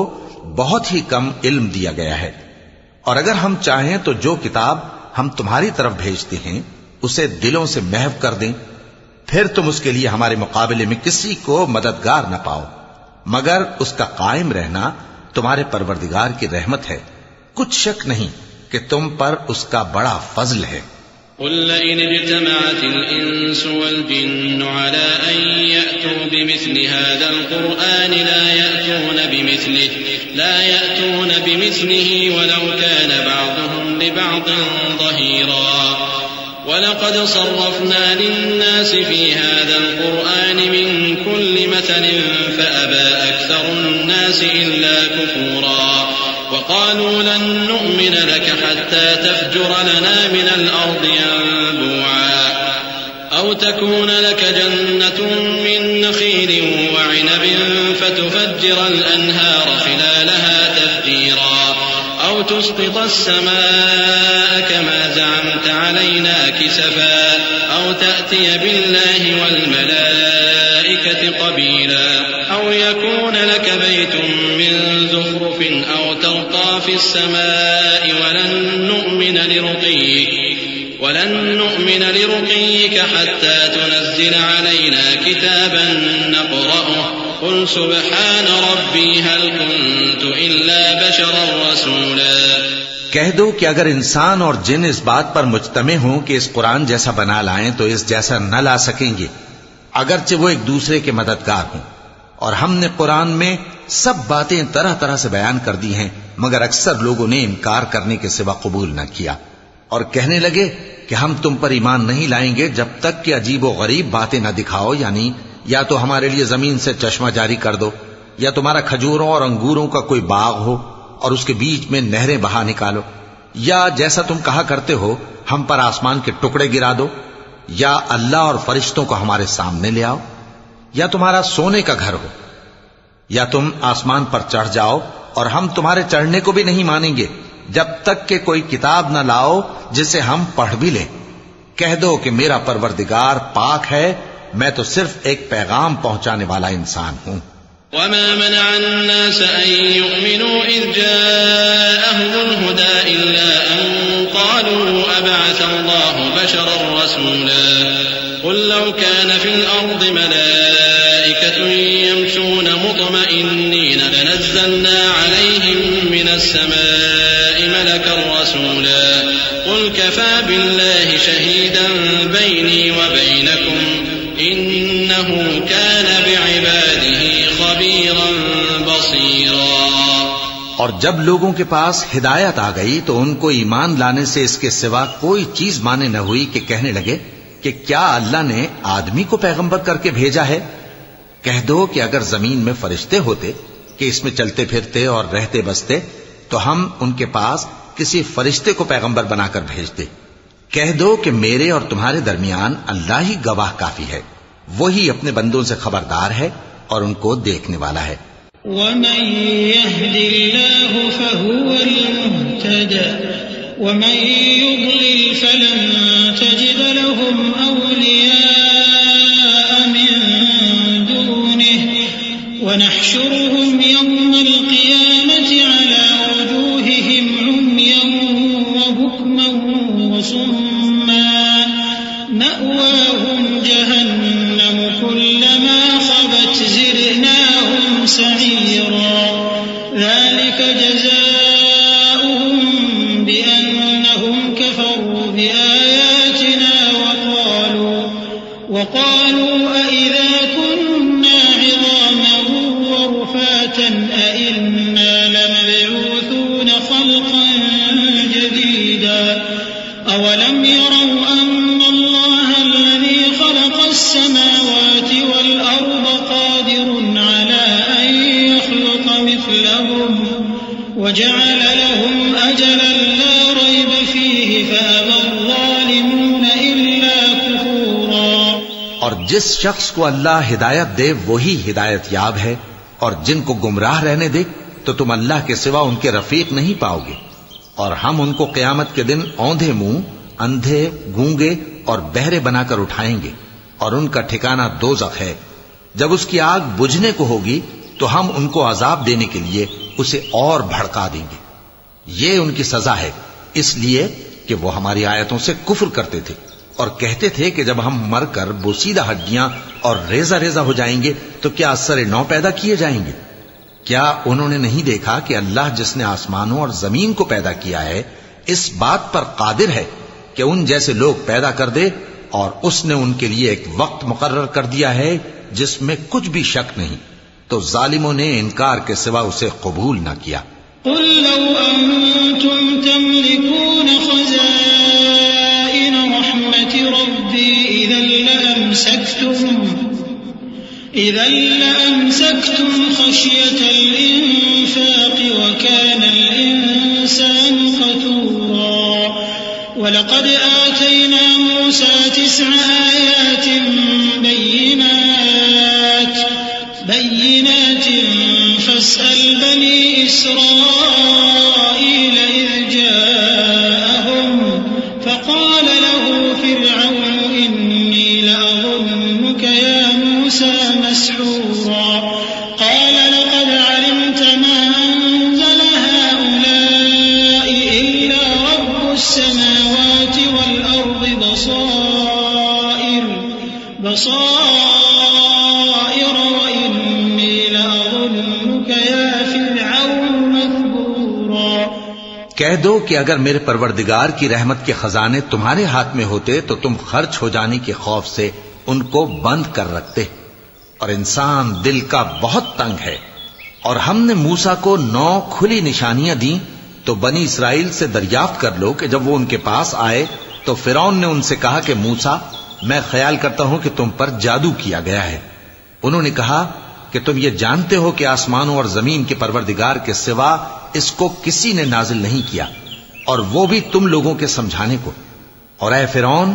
بہت ہی کم علم دیا گیا ہے۔ اور اگر ہم چاہیں تو جو کتاب ہم تمہاری طرف بھیجتے ہیں اسے دلوں سے محو کر دیں، پھر تم اس کے لیے ہمارے مقابلے میں کسی کو مددگار نہ پاؤ، مگر اس کا قائم رہنا تمہارے پروردگار کی رحمت ہے۔ کچھ شک نہیں کہ تم پر اس کا بڑا فضل ہے۔ قل لئن اجتمعت الإنس والجن على أن يأتوا بمثل هذا القرآن لا يأتون بمثله ولو كان بعضهم لبعض ظهيرا ولقد صرفنا للناس في هذا القرآن من كل مثل فأبى أكثر الناس إلا كفورا وقالوا لن نؤمن لك حتى تفجر لنا من الأرض ينبوعا أو تكون لك جنة من نخيل وعنب فتفجر الأنهار خلالها تفجيرا أو تسقط السماء كما زعمت علينا كسفا أو تأتي بالله والملائكة قبيلا أو يكون لك بيت من زخرف أو ترقى في السماء ولن نؤمن لرقيك حتى تنزل علينا كتابا نقرأه قل سبحان ربي هل كنت إلا بشرا رسولا۔ کہہ دو کہ اگر انسان اور جن اس بات پر مجتمع ہوں کہ اس قرآن جیسا بنا لائیں تو اس جیسا نہ لا سکیں گے، اگرچہ وہ ایک دوسرے کے مددگار ہوں۔ اور ہم نے قرآن میں سب باتیں طرح طرح سے بیان کر دی ہیں، مگر اکثر لوگوں نے انکار کرنے کے سوا قبول نہ کیا، اور کہنے لگے کہ ہم تم پر ایمان نہیں لائیں گے جب تک کہ عجیب و غریب باتیں نہ دکھاؤ، یعنی یا تو ہمارے لیے زمین سے چشمہ جاری کر دو، یا تمہارا کھجوروں اور انگوروں کا کوئی باغ ہو اور اس کے بیچ میں نہریں بہا نکالو، یا جیسا تم کہا کرتے ہو ہم پر آسمان کے ٹکڑے گرا دو، یا اللہ اور فرشتوں کو ہمارے سامنے لے آؤ، یا تمہارا سونے کا گھر ہو، یا تم آسمان پر چڑھ جاؤ اور ہم تمہارے چڑھنے کو بھی نہیں مانیں گے جب تک کہ کوئی کتاب نہ لاؤ جسے ہم پڑھ بھی لیں۔ کہہ دو کہ میرا پروردگار پاک ہے، میں تو صرف ایک پیغام پہنچانے والا انسان ہوں۔ وما منع الناس أن يؤمنوا إذ جاءهم الهدى إلا أن قالوا أبعث الله بشرا رسولا قل لو كان في الأرض ملائكة يمشون مطمئنين لنزلنا عليهم من السماء ملكا رسولا قل كفى بالله شهيدا بيني وبينكم إنه كان بعباده خبيرا بصيرا۔ اور جب لوگوں کے پاس ہدایت آ گئی تو ان کو ایمان لانے سے اس کے سوا کوئی چیز مانے نہ ہوئی کہ کہنے لگے کہ کیا اللہ نے آدمی کو پیغمبر کر کے بھیجا ہے؟ کہہ دو کہ اگر زمین میں فرشتے ہوتے کہ اس میں چلتے پھرتے اور رہتے بستے تو ہم ان کے پاس کسی فرشتے کو پیغمبر بنا کر بھیجتے۔ کہہ دو کہ میرے اور تمہارے درمیان اللہ ہی گواہ کافی ہے، وہی اپنے بندوں سے خبردار ہے اور ان کو دیکھنے والا ہے۔ ومن يهد الله فهو المهتد ومن يضلل فلن تجد لهم أولياء من دونه ونحشرهم يوم القيامة على وجوههم عميا وبكما وصما مأواهم جهنم كلما خبت زدناهم سعيرا ذلك جزاؤهم بأنهم كفروا بآياتنا وقالوا أئذا كنا عظاما ورفاتا أئنا لمبعوثون خلقا جديدا أولم يروا أن الله الذي خلق السماوات والأرض قادر على أن يخلق مثلهم وجعل لهم أجلا لا ريب فيه فأبى الظالمون إلا كفورا۔ اور جس شخص کو اللہ ہدایت دے وہی ہدایت یاب ہے، اور جن کو گمراہ رہنے دے تو تم اللہ کے سوا ان کے رفیق نہیں پاؤ گے۔ اور ہم ان کو قیامت کے دن اوندھے منہ، اندھے، گونگے اور بہرے بنا کر اٹھائیں گے، اور ان کا ٹھکانہ دوزخ ہے۔ جب اس کی آگ بجھنے کو ہوگی تو ہم ان کو عذاب دینے کے لیے اسے اور بھڑکا دیں گے۔ یہ ان کی سزا ہے، اس لیے کہ وہ ہماری آیتوں سے کفر کرتے تھے اور کہتے تھے کہ جب ہم مر کر بوسیدہ ہڈیاں اور ریزہ ریزہ ہو جائیں گے تو کیا اثر نو پیدا کیے جائیں گے؟ کیا انہوں نے نہیں دیکھا کہ اللہ جس نے آسمانوں اور زمین کو پیدا کیا ہے اس بات پر قادر ہے کہ ان جیسے لوگ پیدا کر دے، اور اس نے ان کے لیے ایک وقت مقرر کر دیا ہے جس میں کچھ بھی شک نہیں، تو ظالموں نے انکار کے سوا اسے قبول نہ کیا۔ قل لو أنتم تملكون خزائن رحمة ربي إذا لأمسكتم خشية الإنفاق وكان الإنسان قتورا ولقد آتينا موسى 9 آيات بينات فاسأل بني إسرائيل إذ جاءهم فقال له فرعون إني لأظنك يا موسى مسحورا قال لقد علمت ما أنزل هؤلاء إلا رب السماوات والأرض بصائر وإني لأظنك يا فرعون مثبورا۔ کہہ دو کہ اگر میرے پروردگار کی رحمت کے خزانے تمہارے ہاتھ میں ہوتے تو تم خرچ ہو جانے کے خوف سے ان کو بند کر رکھتے، اور انسان دل کا بہت تنگ ہے۔ اور ہم نے موسیٰ کو 9 کھلی نشانیاں دیں، تو بنی اسرائیل سے دریافت کر لو کہ جب وہ ان کے پاس آئے تو فرعون نے ان سے کہا کہ موسیٰ، میں خیال کرتا ہوں کہ تم پر جادو کیا گیا ہے۔ انہوں نے کہا کہ تم یہ جانتے ہو کہ آسمانوں اور زمین کے پروردگار کے سوا اس کو کسی نے نازل نہیں کیا، اور وہ بھی تم لوگوں کے سمجھانے کو، اور اے فرعون،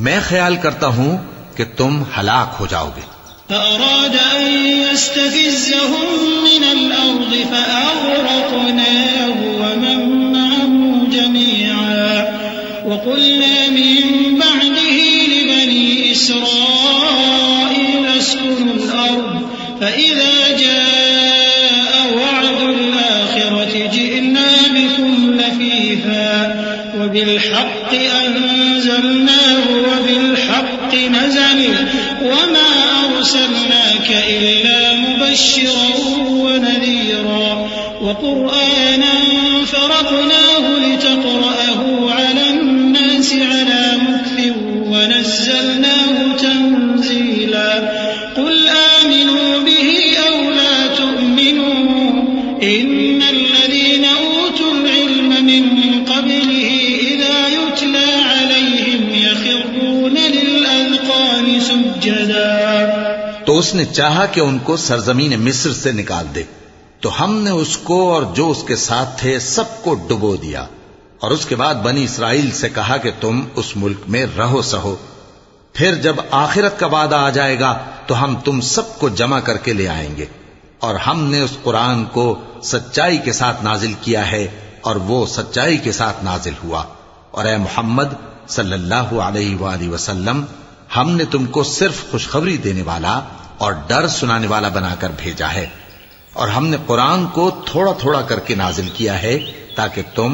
میں خیال کرتا ہوں کہ تم ہلاک ہو جاؤ گے۔ فأراد أن يستفزهم من الأرض فأغرقناه ومن معه جميعا وقلنا من بعده لبني إسرائيل اسكنوا الأرض فإذا جاء وعد الآخرة جئنا بكم لفيفا وبالحق أنزلناه وبالحق نزل وما أرسلناك إلا مبشرا ونذيرا وقرآنا فرقناه لتقرأه على الناس على مكث ونزلناه تنزيلا قل آمنوا به أو لا تؤمنوا إن الذين أوتوا العلم من قبله إذا يتلى عليهم يخرون للأذقان سجدا۔ تو اس نے چاہا کہ ان کو سرزمین مصر سے نکال دے، تو ہم نے اس کو اور جو اس کے ساتھ تھے سب کو ڈبو دیا، اور اس کے بعد بنی اسرائیل سے کہا کہ تم اس ملک میں رہو سہو، پھر جب آخرت کا وعدہ آ جائے گا تو ہم تم سب کو جمع کر کے لے آئیں گے، اور ہم نے اس قرآن کو سچائی کے ساتھ نازل کیا ہے اور وہ سچائی کے ساتھ نازل ہوا۔ اور اے محمد صلی اللہ علیہ وآلہ وسلم، ہم نے تم کو صرف خوشخبری دینے والا اور ڈر سنانے والا بنا کر بھیجا ہے، اور ہم نے قرآن کو تھوڑا تھوڑا کر کے نازل کیا ہے تاکہ تم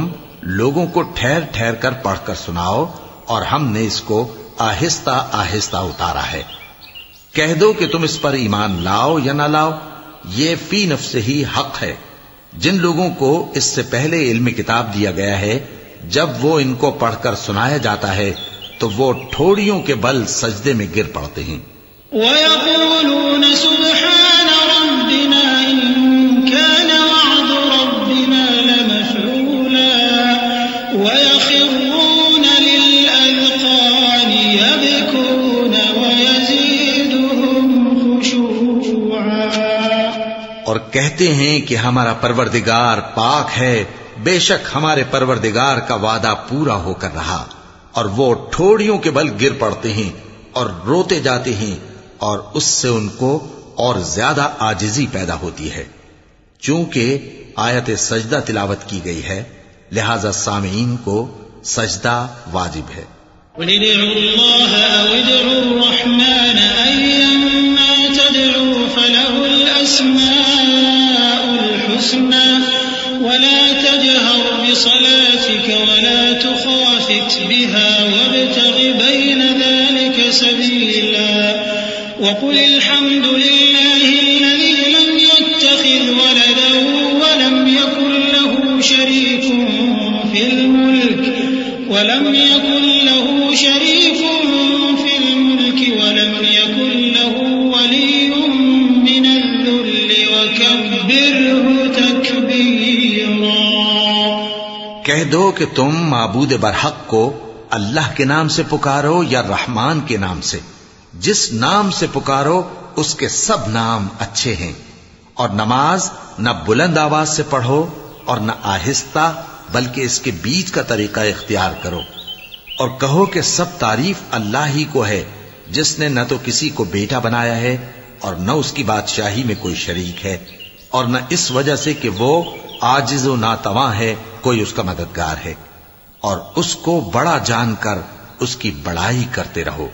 لوگوں کو ٹھہر ٹھہر کر پڑھ کر سناؤ، اور ہم نے اس کو آہستہ آہستہ اتارا ہے۔ کہہ دو کہ تم اس پر ایمان لاؤ یا نہ لاؤ، یہ فی نفسہ ہی حق ہے۔ جن لوگوں کو اس سے پہلے علم کتاب دیا گیا ہے، جب وہ ان کو پڑھ کر سنایا جاتا ہے تو وہ ٹھوڑیوں کے بل سجدے میں گر پڑتے ہیں۔ وَيَقُولُونَ سُبْحَانَ رَبِّنَا إِن كَانَ وَعْدُ رَبِّنَا لَمَفْعُولًا وَيَخِرُّونَ لِلْأَذْقَانِ يَبْكُونَ وَيَزِيدُهُمْ خُشُوعًا۔ اور کہتے ہیں کہ ہمارا پروردگار پاک ہے، بے شک ہمارے پروردگار کا وعدہ پورا ہو کر رہا، اور وہ ٹھوڑیوں کے بل گر پڑتے ہیں اور روتے جاتے ہیں، اور اس سے ان کو اور زیادہ عاجزی پیدا ہوتی ہے۔ چونکہ آیت سجدہ تلاوت کی گئی ہے، لہذا سامعین کو سجدہ واجب ہے۔ قُلِ ادْعُوا اللَّهَ أَوِ ادْعُوا الرَّحْمَٰنَ أَيًّمَّا تَدْعُوا فَلَهُ الْأَسْمَاءُ الْحُسْنَىٰ وَلَا تَجْهَرْ بِصَلَاتِكَ وَلَا تُخَافِتْ بِهَا وَابْتَغِ بَيْنَ ذَلِكَ سَبِيلًا وَقُلِ الْحَمْدُ لِلَّهِ الَّذِي لَمْ يَتَّخِذْ وَلَدًا وَلَمْ يَكُن لَّهُ شَرِيكٌ فِي الْمُلْكِ ولم يكن له شريك في الملك ولم يكن له ولي من الذل وكبره تكبيرا. کہہ دو کہ تم معبود برحق کو اللہ کے نام سے پکارو یا رحمان کے نام سے. جس نام سے پکارو اس کے سب نام اچھے ہیں. اور نماز نہ بلند آواز سے پڑھو اور نہ آہستہ، بلکہ اس کے بیچ کا طریقہ اختیار کرو. اور کہو کہ سب تعریف اللہ ہی کو ہے، جس نے نہ تو کسی کو بیٹا بنایا ہے اور نہ اس کی بادشاہی میں کوئی شریک ہے، اور نہ اس وجہ سے کہ وہ عاجز و ناتواں ہے کوئی اس کا مددگار ہے. اور اس کو بڑا جان کر اس کی بڑائی کرتے رہو.